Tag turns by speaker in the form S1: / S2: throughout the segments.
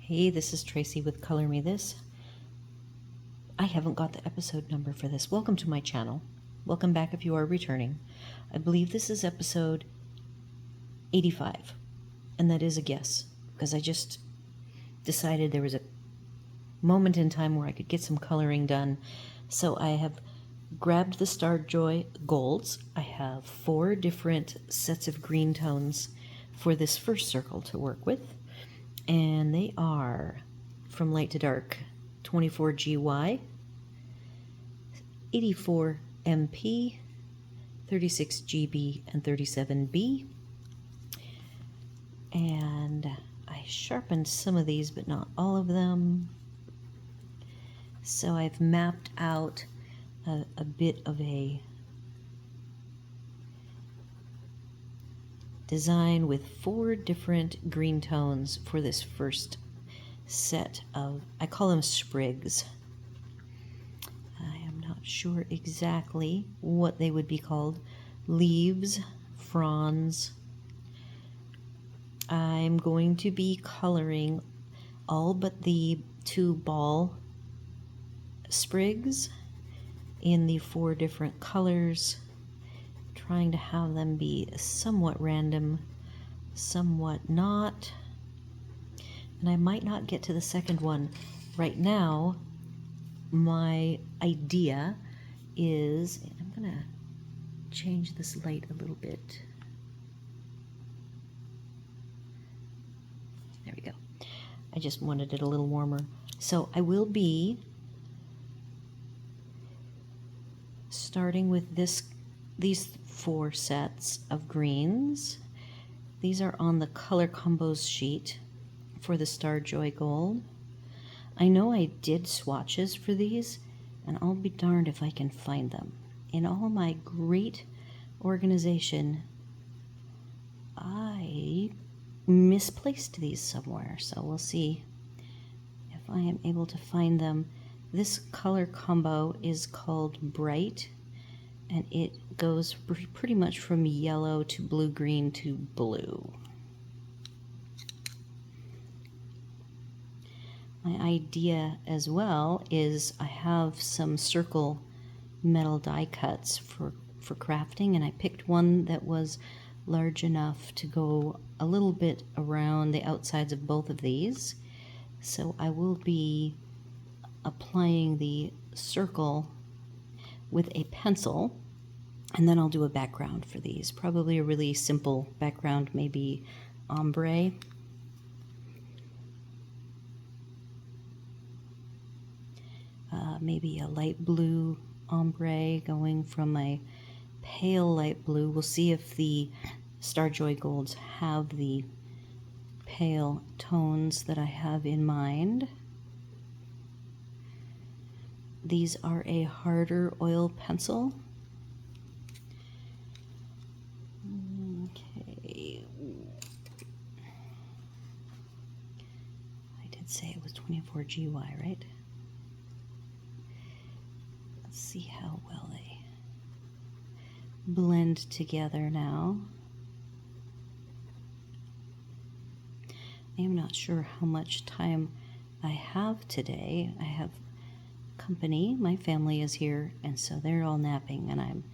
S1: Hey, this is Tracy with Color Me This. I haven't got the episode number for this. Welcome to my channel. Welcome back if you are returning. I believe this is episode 85, and that is a guess, because I just decided there was a moment in time where I could get some coloring done. So I have grabbed the Starjoy Golds. I have 4 different sets of green tones for this first circle to work with. And they are from light to dark 24 GY, 84 MP, 36 GB, and 37 B. And I sharpened some of these, but not all of them. So I've mapped out a bit of a design with 4 different green tones for this first set of, I call them sprigs. I am not sure exactly what they would be called. Leaves, fronds. I'm going to be coloring all but the 2 ball sprigs in the 4 different colors, trying to have them be somewhat random, somewhat not. And I might not get to the second one. Right now, my idea is, I'm going to change this light a little bit. There we go. I just wanted it a little warmer. So I will be starting with these 4 sets of greens. These are on the color combos sheet for the Starjoy Gold. I know I did swatches for these, and I'll be darned if I can find them. In all my great organization, I misplaced these somewhere, so we'll see if I am able to find them. This color combo is called Bright, and it goes pretty much from yellow to blue-green to blue. My idea as well is I have some circle metal die cuts for crafting, and I picked one that was large enough to go a little bit around the outsides of both of these. So I will be applying the circle with a pencil, and then I'll do a background for these. Probably a really simple background, maybe ombre. Maybe a light blue ombre going from a pale light blue. We'll see if the Starjoy Golds have the pale tones that I have in mind. These are a harder oil pencil. Okay. I did say it was 24 GY, right? Let's see how well they blend together now. I am not sure how much time I have today. I have company. My family is here, and so they're all napping, and I'm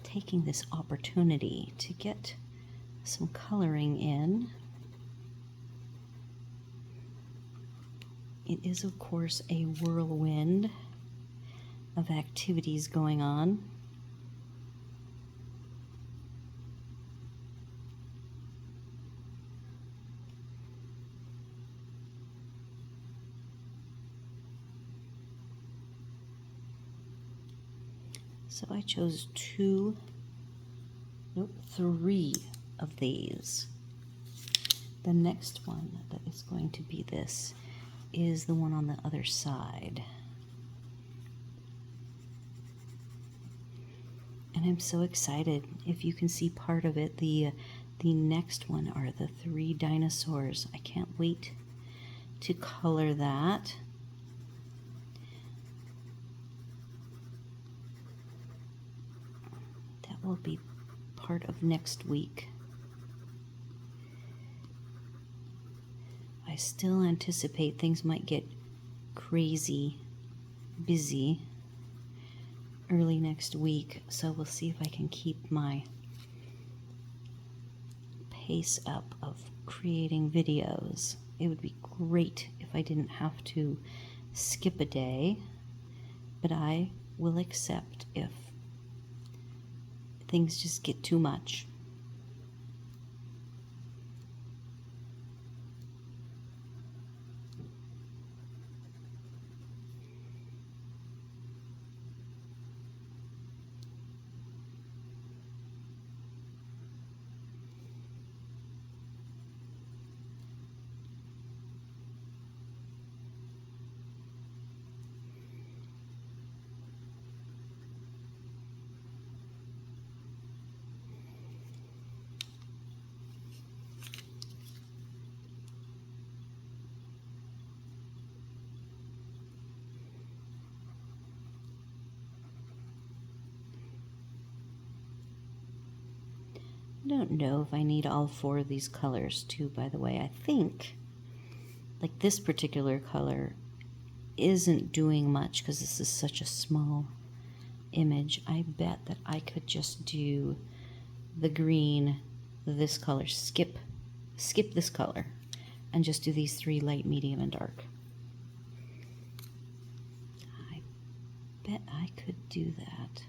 S1: taking this opportunity to get some coloring in. It is, of course, a whirlwind of activities going on. So I chose 3 of these. The next one that is going to be this is the one on the other side. And I'm so excited. If you can see part of it, the next one are the 3 dinosaurs. I can't wait to color that. That will be part of next week. I I still anticipate things might get crazy busy early next week, so we'll see if I can keep my pace up of creating videos. It would be great if I didn't have to skip a day, but I will accept if things just get too much. I don't know if I need all 4 of these colors too, by the way. I think, like, this particular color isn't doing much because this is such a small image. I bet that I could just do the green, this color, skip this color, and just do these 3, light, medium, and dark. I bet I could do that.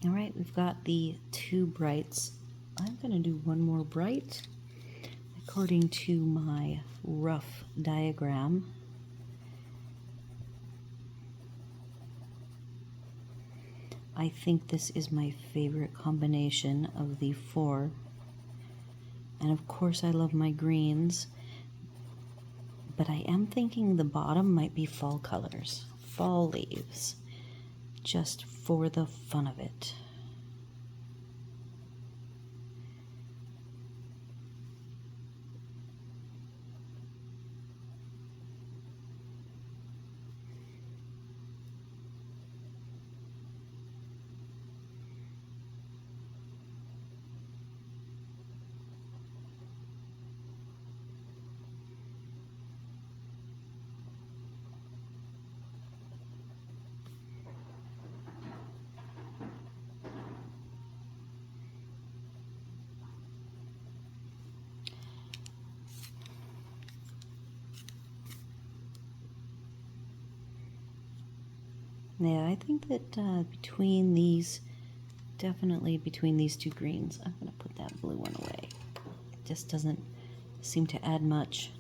S1: All right, we've got the 2 brights. I'm going to do one more bright according to my rough diagram. I think this is my favorite combination of the 4. And of course I love my greens, but I am thinking the bottom might be fall colors, fall leaves, just for the fun of it. Yeah, I think that definitely between these 2 greens, I'm going to put that blue one away. It just doesn't seem to add much.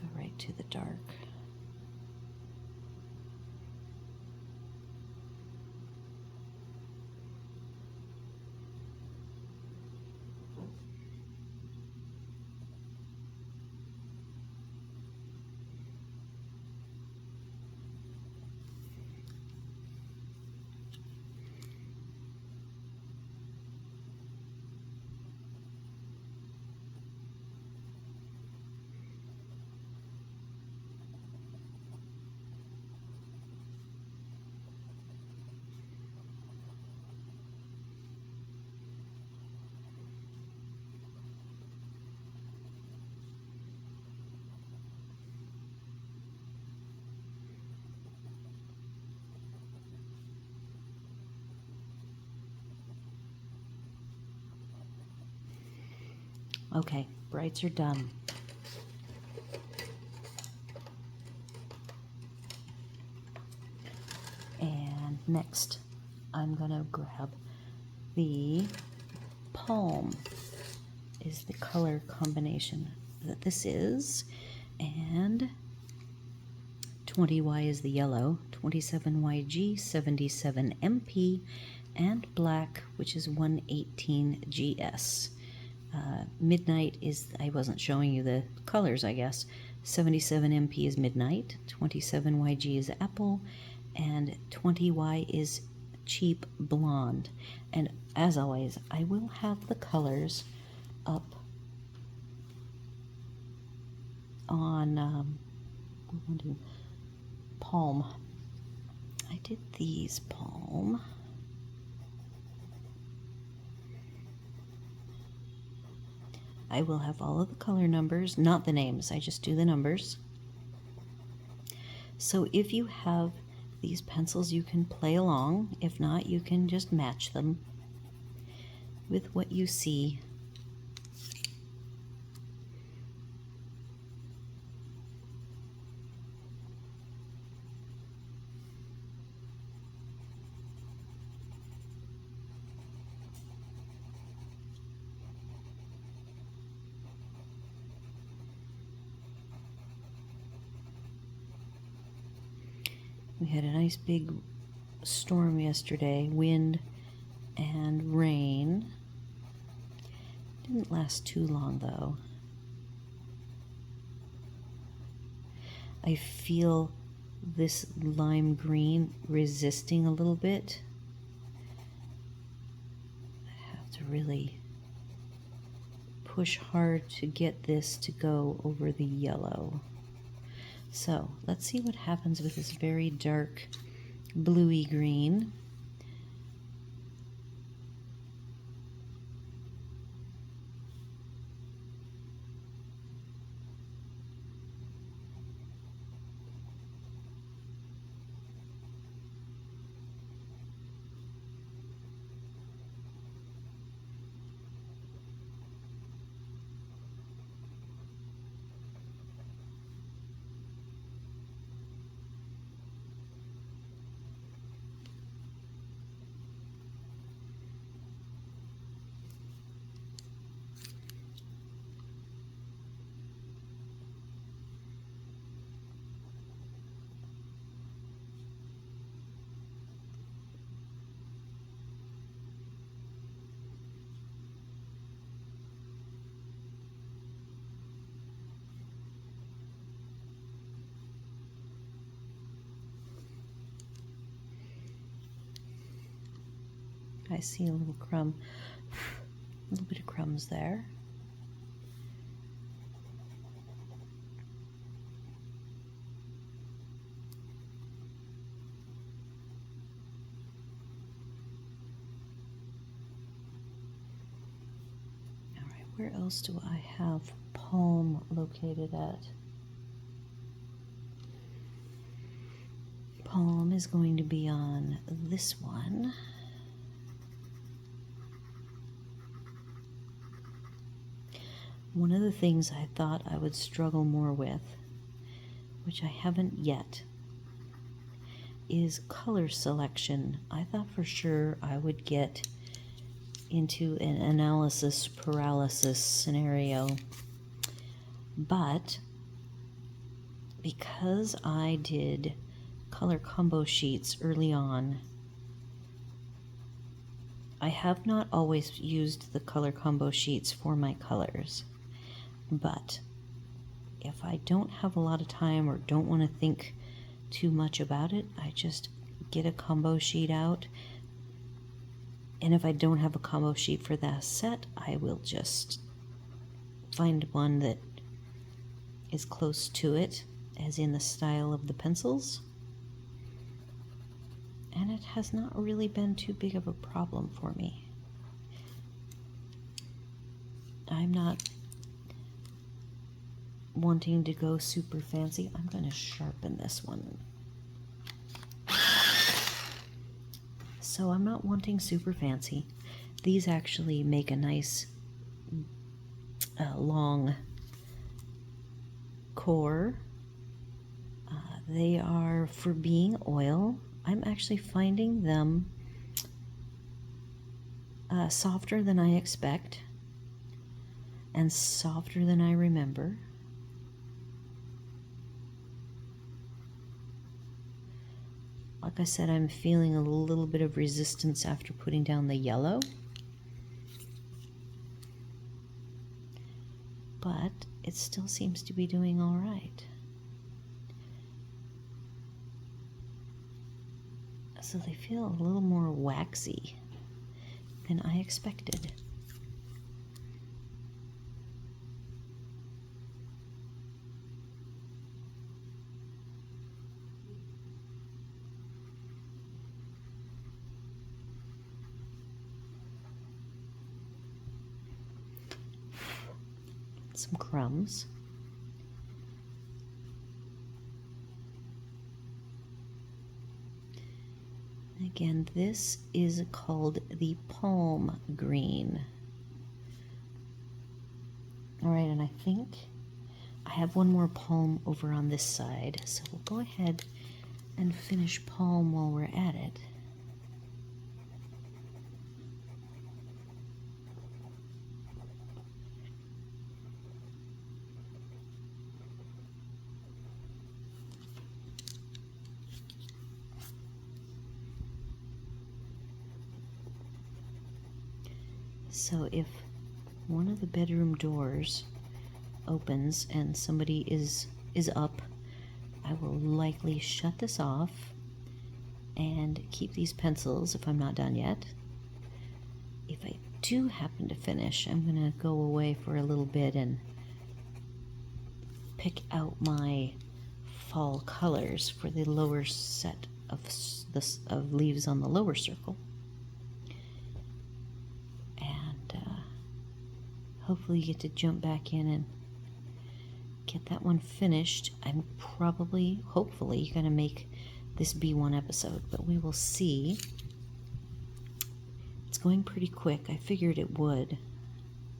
S1: Go right to the dark. Okay, brights are done. And next, I'm gonna grab the Palm is the color combination that this is, and 20Y is the yellow, 27YG, 77MP, and black, which is 118GS. Midnight is, I wasn't showing you the colors, I guess. 77MP is midnight, 27YG is apple, and 20Y is cheap blonde. And as always, I will have the colors up on Palm. I did these Palm. I will have all of the color numbers, not the names, I just do the numbers. So if you have these pencils, you can play along. If not, you can just match them with what you see. We had a nice big storm yesterday, wind and rain. Didn't last too long though. I feel this lime green resisting a little bit. I have to really push hard to get this to go over the yellow. So let's see what happens with this very dark bluey green. I see a little crumb, a little bit of crumbs there. All right, where else do I have Palm located at? Palm is going to be on this one. One of the things I thought I would struggle more with, which I haven't yet, is color selection. I thought for sure I would get into an analysis paralysis scenario, but because I did color combo sheets early on, I have not always used the color combo sheets for my colors. But if I don't have a lot of time or don't want to think too much about it, I just get a combo sheet out. And if I don't have a combo sheet for that set, I will just find one that is close to it, as in the style of the pencils. And it has not really been too big of a problem for me. I'm not wanting to go super fancy. I'm going to sharpen this one. So I'm not wanting super fancy. These actually make a nice long core. They are for being oil. I'm actually finding them softer than I expect and softer than I remember. Like I said, I'm feeling a little bit of resistance after putting down the yellow. But it still seems to be doing all right. So they feel a little more waxy than I expected. Some crumbs. Again, this is called the palm green. All right, and I think I have one more palm over on this side, so we'll go ahead and finish palm while we're at it. So if one of the bedroom doors opens and somebody is up, I will likely shut this off and keep these pencils if I'm not done yet. If I do happen to finish, I'm going to go away for a little bit and pick out my fall colors for the lower set of leaves on the lower circle. Hopefully you get to jump back in and get that one finished. I'm hopefully going to make this be one episode, but we will see. It's going pretty quick. I figured it would.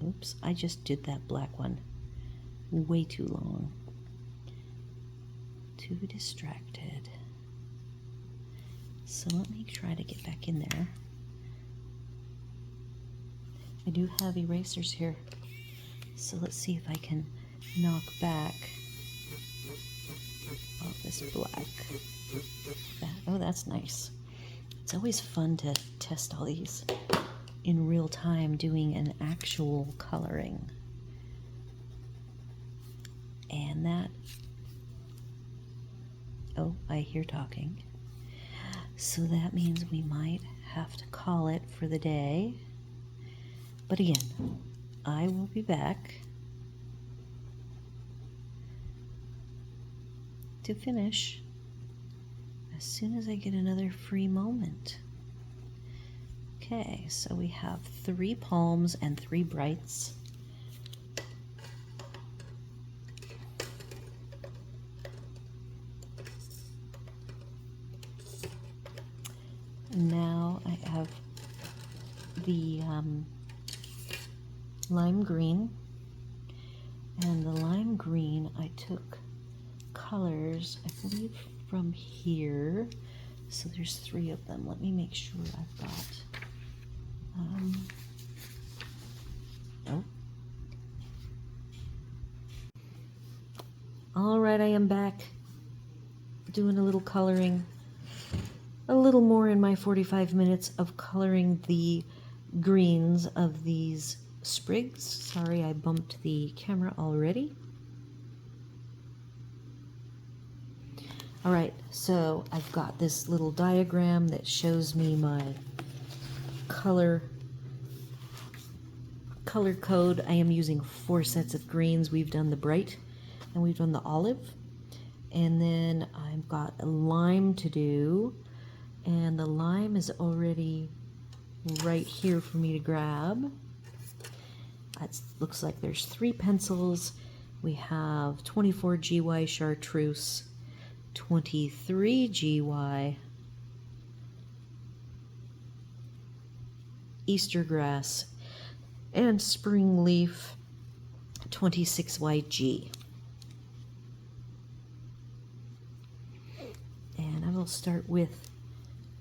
S1: Oops, I just did that black one way too long. Too distracted. So let me try to get back in there. I do have erasers here, so let's see if I can knock back all this black. Oh, that's nice. It's always fun to test all these in real time, doing an actual coloring. And that, oh, I hear talking. So that means we might have to call it for the day. But again, I will be back to finish as soon as I get another free moment. Okay, so we have 3 palms and 3 brights. Now I have the lime green, and the lime green I took colors, I believe, from here. So there's 3 of them. Let me make sure I've got oh. All right, I am back doing a little coloring, a little more in my 45 minutes of coloring the greens of these sprigs. Sorry, I bumped the camera already. All right, so I've got this little diagram that shows me my color code. I am using 4 sets of greens. We've done the bright and we've done the olive, and then I've got a lime to do, and the lime is already right here for me to grab. It looks like there's 3 pencils. We have 24 GY chartreuse, 23 GY Easter grass, and spring leaf, 26YG. And I will start with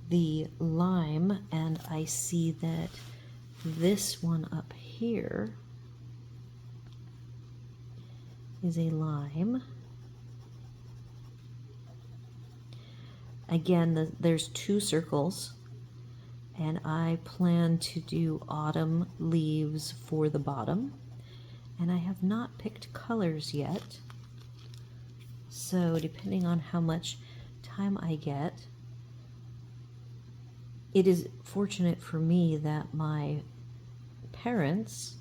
S1: the lime, and I see that this one up here is a lime. Again, there's 2 circles, and I plan to do autumn leaves for the bottom, and I have not picked colors yet, so depending on how much time I get. It is fortunate for me that my parents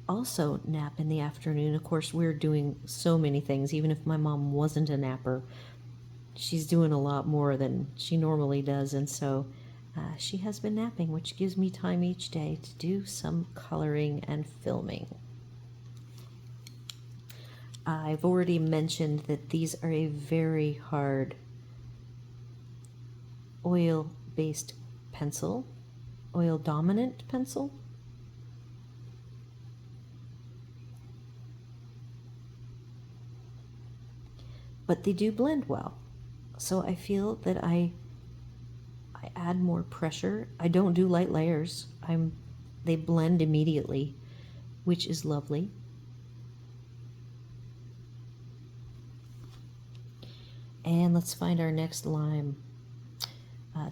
S1: also nap in the afternoon. Of course, we're doing so many things. Even if my mom wasn't a napper, she's doing a lot more than she normally does, and so she has been napping, which gives me time each day to do some coloring and filming. I've already mentioned that these are a very hard oil-based pencil, oil-dominant pencil. But they do blend well. So I feel that I add more pressure. I don't do light layers. They blend immediately, which is lovely. And let's find our next lime.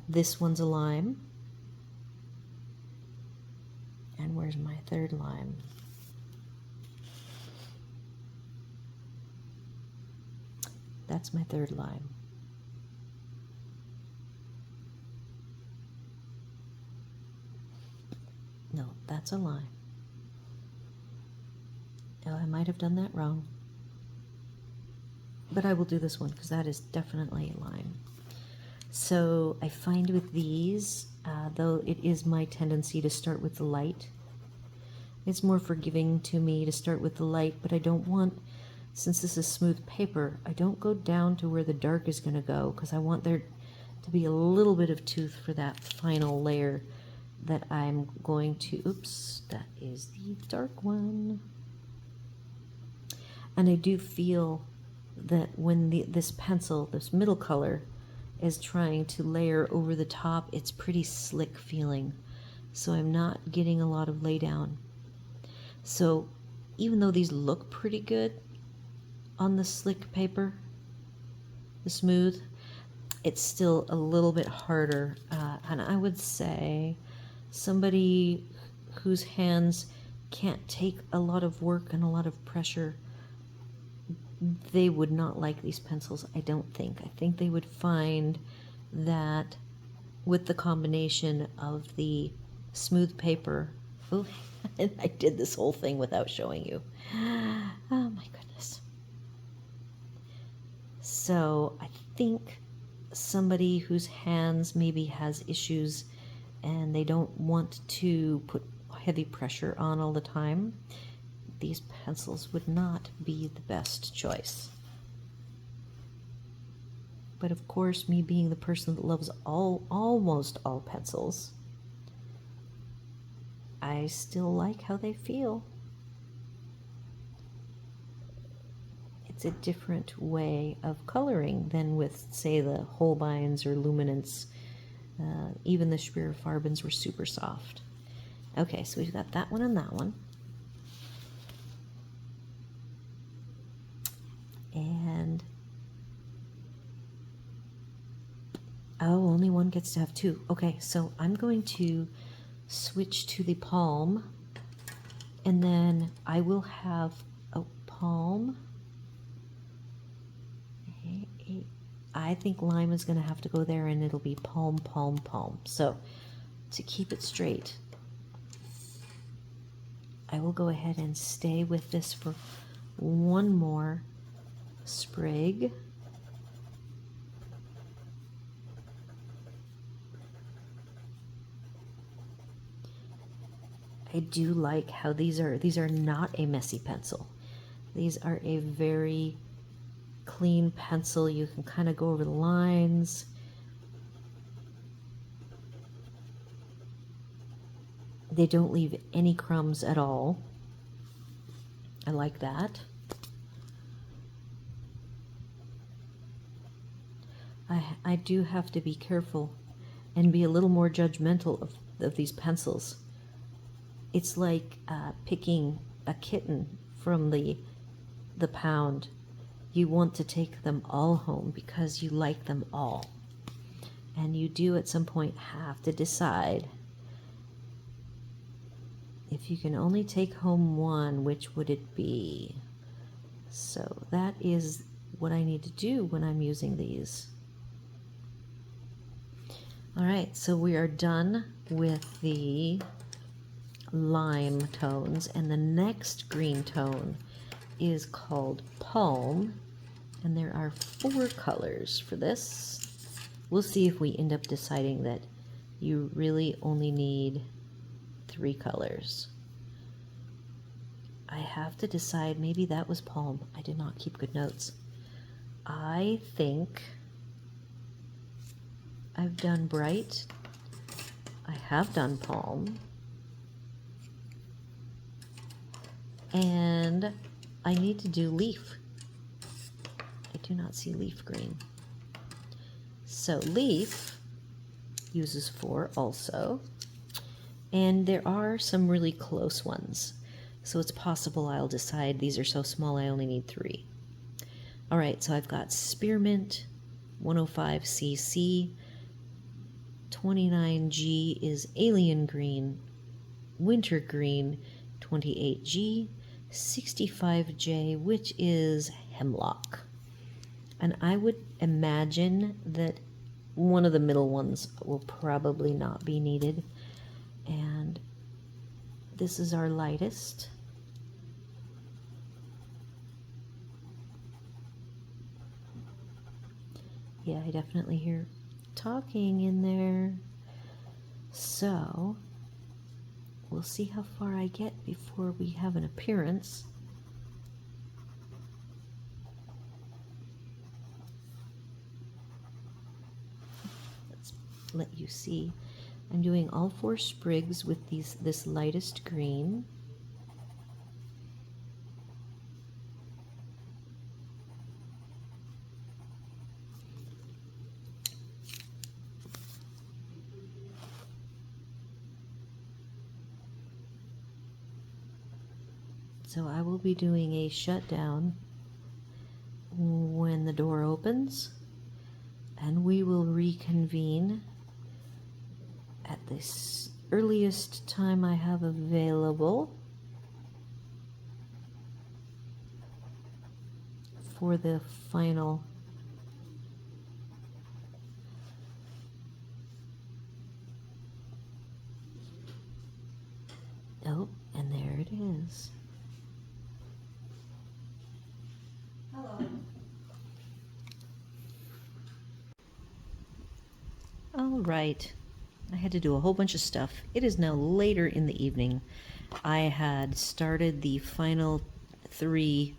S1: This one's a lime. And where's my third lime? That's my third lime. No, that's a lime. Oh, I might have done that wrong. But I will do this one because that is definitely a lime. So I find with these, though it is my tendency to start with the light, it's more forgiving to me to start with the light, but I don't want, since this is smooth paper, I don't go down to where the dark is going to go because I want there to be a little bit of tooth for that final layer that I'm going to, oops, that is the dark one. And I do feel that when this pencil, this middle color, is trying to layer over the top, it's pretty slick feeling. So I'm not getting a lot of lay down. So even though these look pretty good on the slick paper, the smooth, it's still a little bit harder. And I would say somebody whose hands can't take a lot of work and a lot of pressure, they would not like these pencils, I don't think. I think they would find that with the combination of the smooth paper, oh, I did this whole thing without showing you. Oh my goodness. So I think somebody whose hands maybe has issues and they don't want to put heavy pressure on all the time, these pencils would not be the best choice. But of course, me being the person that loves almost all pencils, I still like how they feel. It's a different way of coloring than with, say, the Holbeins or Luminance. Even the Schwerfarbens were super soft. Okay, so we've got that one and that one. And oh, only one gets to have 2. Okay, so I'm going to switch to the palm, and then I will have a palm. I think lime is going to have to go there, and it'll be palm, palm, palm. So to keep it straight, I will go ahead and stay with this for one more sprig. I do like how these are not a messy pencil. These are a very clean pencil. You can kind of go over the lines. They don't leave any crumbs at all. I like that. I do have to be careful and be a little more judgmental of these pencils. It's like picking a kitten from the pound. You want to take them all home because you like them all. And you do at some point have to decide, if you can only take home one, which would it be? So that is what I need to do when I'm using these. All right, so we are done with the lime tones, and the next green tone is called Palm, and there are 4 colors for this. We'll see if we end up deciding that you really only need 3 colors. I have to decide, maybe that was Palm. I did not keep good notes. I think I've done Bright. I have done Palm. And I need to do Leaf. I do not see Leaf Green. So Leaf uses 4 also. And there are some really close ones. So it's possible I'll decide these are so small I only need 3. All right, so I've got Spearmint, 105cc, 29G is Alien Green, Winter Green, 28G, 65J, which is Hemlock. And I would imagine that one of the middle ones will probably not be needed. And this is our lightest. Yeah, I definitely hear talking in there. So we'll see how far I get before we have an appearance. Let's let you see. I'm doing all 4 sprigs with this lightest green. So I will be doing a shutdown when the door opens, and we will reconvene at this earliest time I have available for the final oh, and there it is. Hello. All right. I had to do a whole bunch of stuff. It is now later in the evening. I had started the final 3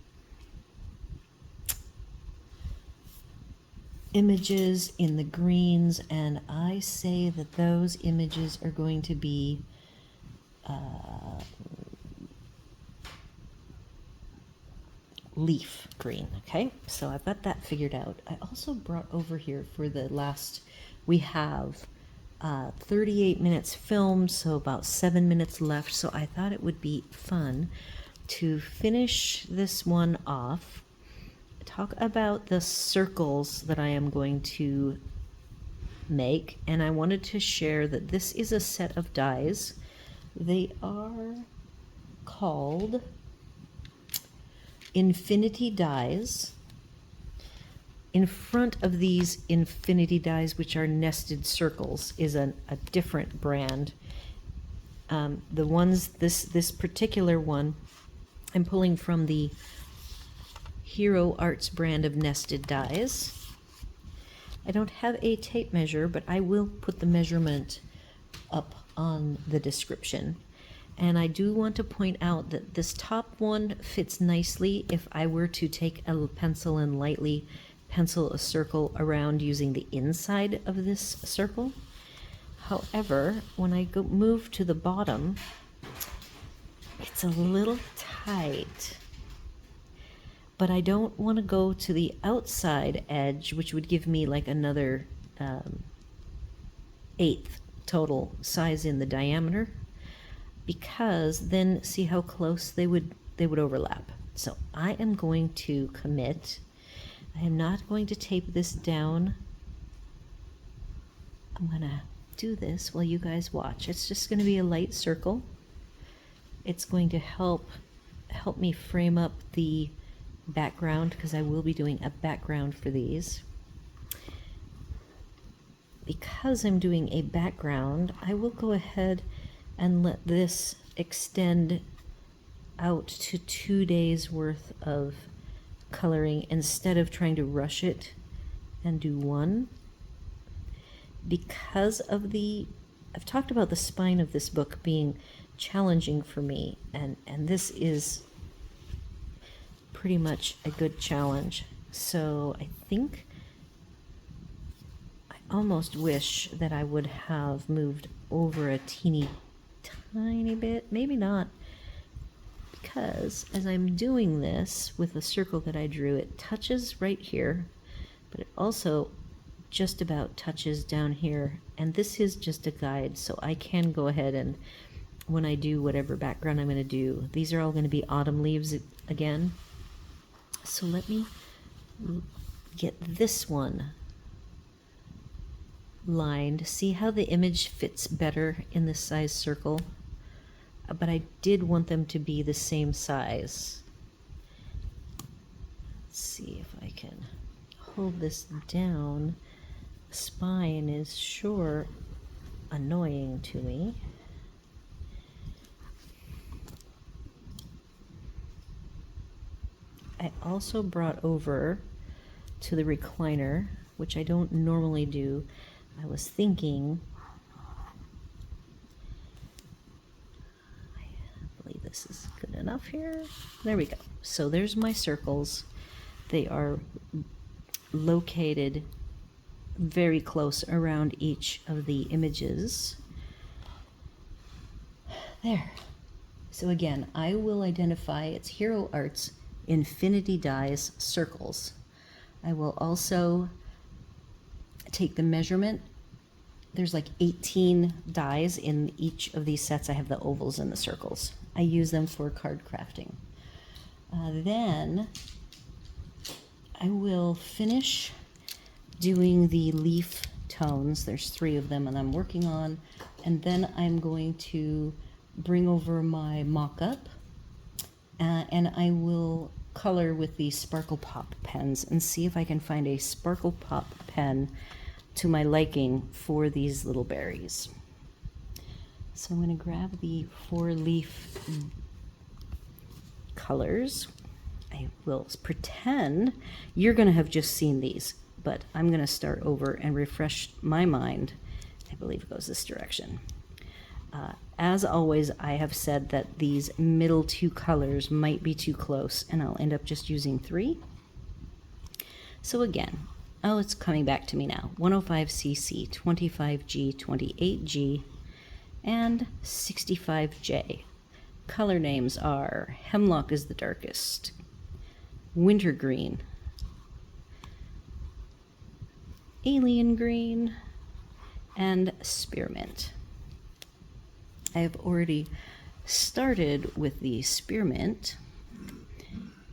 S1: images in the greens, and I say that those images are going to be leaf green. Okay, so I've got that figured out. I also brought over here for the last, we have 38 minutes filmed, so about 7 minutes left. So I thought it would be fun to finish this one off, talk about the circles that I am going to make, and I wanted to share that this is a set of dies. They are called Infinity dies. In front of these Infinity dies, which are nested circles, is a different brand. The ones, this particular one, I'm pulling from the Hero Arts brand of nested dies. I don't have a tape measure, but I will put the measurement up on the description. And I do want to point out that this top one fits nicely if I were to take a pencil and lightly pencil a circle around using the inside of this circle. However, when I move to the bottom, it's a little tight. but I don't want to go to the outside edge, which would give me like another eighth total size in the diameter, because then see how close they would overlap. So I am going to commit. I am not going to tape this down. I'm gonna do this while you guys watch. It's just going to be a light circle. It's going to help me frame up the background, because I will be doing a background for these. Because I'm doing a background, I will go ahead and let this extend out to 2 days worth of coloring instead of trying to rush it and do one. Because of I've talked about the spine of this book being challenging for me, and this is pretty much a good challenge. So I think I almost wish that I would have moved over a teeny tiny bit, maybe not, because as I'm doing this with the circle that I drew, it touches right here, but it also just about touches down here, and this is just a guide, so I can go ahead and when I do whatever background I'm going to do, these are all going to be autumn leaves again. So let me get this one lined. See how the image fits better in this size circle? But I did want them to be the same size. Let's see if I can hold this down. Spine is sure annoying to me. I also brought over to the recliner, which I don't normally do. I was thinking, I believe this is good enough here. There we go. So there's my circles. They are located very close around each of the images. There. So again, I will identify, it's Hero Arts Infinity Dies circles. I will also take the measurement. There's like 18 dies in each of these sets. I have the ovals and the circles. I use them for card crafting. Then I will finish doing the leaf tones. There's 3 of them and I'm working on, and then I'm going to bring over my mock-up and I will color with the Sparkle Pop pens and see if I can find a Sparkle Pop pen to my liking for these little berries. So I'm going to grab the 4 leaf colors. I will pretend you're going to have just seen these, but I'm going to start over and refresh my mind. I believe it goes this direction. As always, I have said that these middle 2 colors might be too close, and I'll end up just using 3. So again, oh, it's coming back to me now. 105cc, 25G, 28G, and 65J. Color names are Hemlock is the darkest, Wintergreen, Alien Green, and Spearmint. I have already started with the spearmint. I'm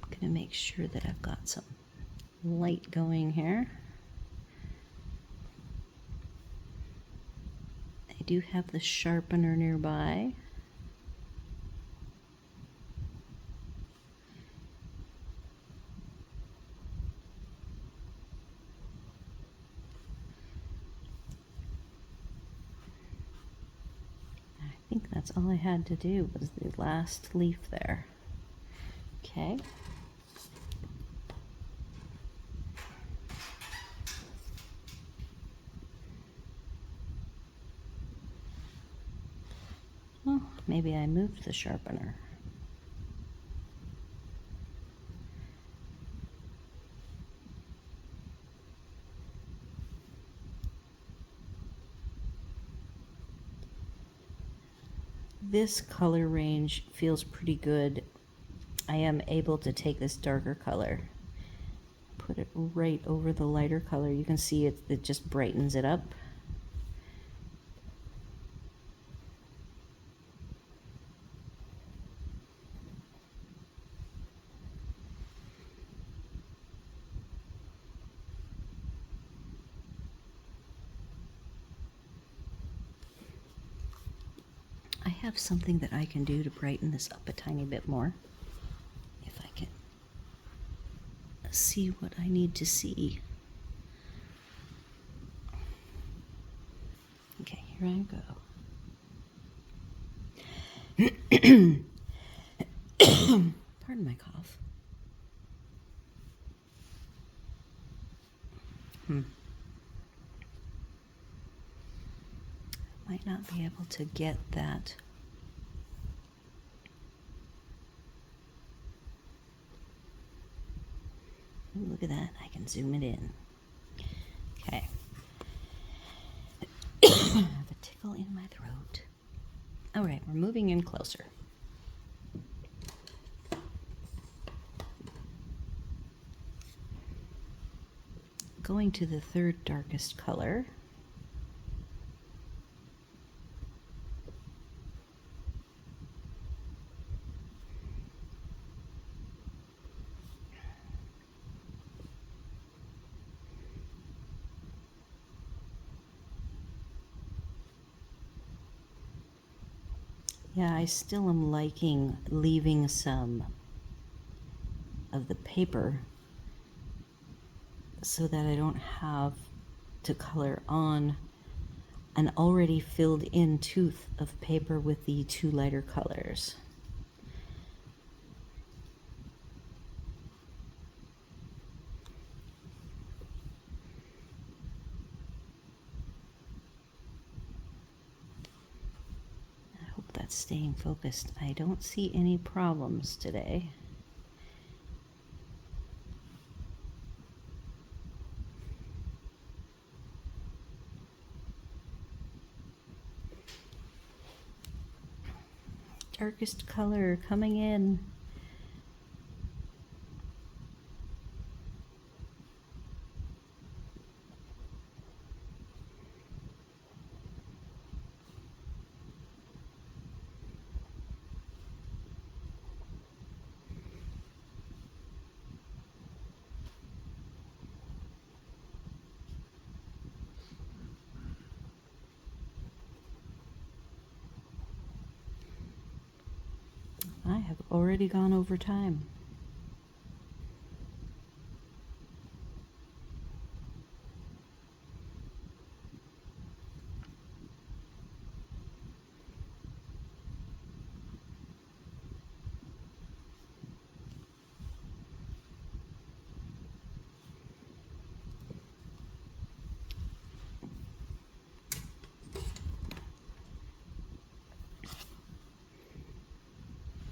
S1: going to make sure that I've got some light going here. I do have the sharpener nearby. I think that's all I had to do was the last leaf there. Okay. Well, maybe I moved the sharpener. This color range feels pretty good I am able to take this darker color, put it right over the lighter color. You can see it just brightens it up. I have something that I can do to brighten this up a tiny bit more. If I can see what I need to see. Okay, here I go. Pardon my cough. Might not be able to get that. Ooh, look at that. I can zoom it in. Okay. I have a tickle in my throat. All right, we're moving in closer. Going to the third darkest color. Yeah, I still am liking leaving some of the paper so that I don't have to color on an already filled in tooth of paper with the two lighter colors. I hope that's staying focused. I don't see any problems today. Darkest color coming in. I have already gone over time.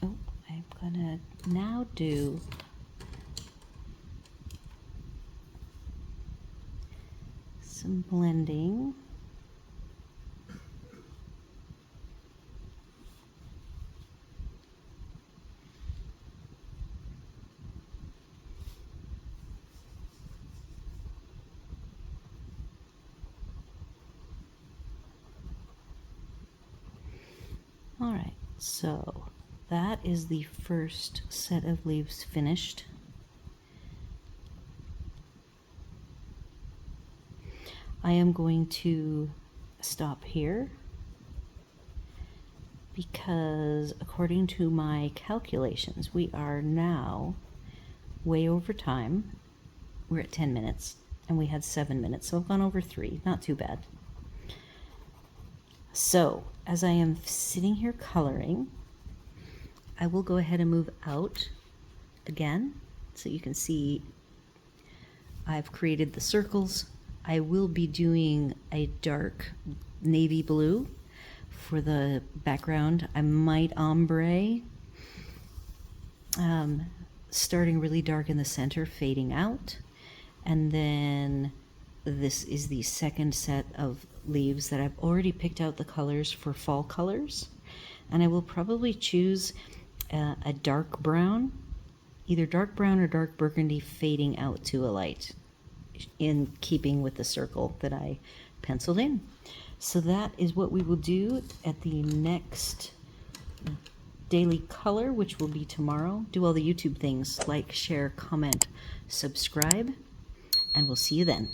S1: Oh, I'm gonna now do some blending. All right, so that is the first set of leaves finished. I am going to stop here because according to my calculations, we are now way over time. We're at 10 minutes and we had 7 minutes, so I've gone over 3, not too bad. So as I am sitting here coloring, I will go ahead and move out again so you can see I've created the circles. I will be doing a dark navy blue for the background. I might ombre, starting really dark in the center, fading out. And then this is the second set of leaves that I've already picked out the colors for fall colors. And I will probably choose a dark brown either dark brown or dark burgundy fading out to a light, in keeping with the circle that I penciled in. So that is what we will do at the next daily color, which will be tomorrow. Do all the YouTube things, like, share, comment, subscribe, and we'll see you then.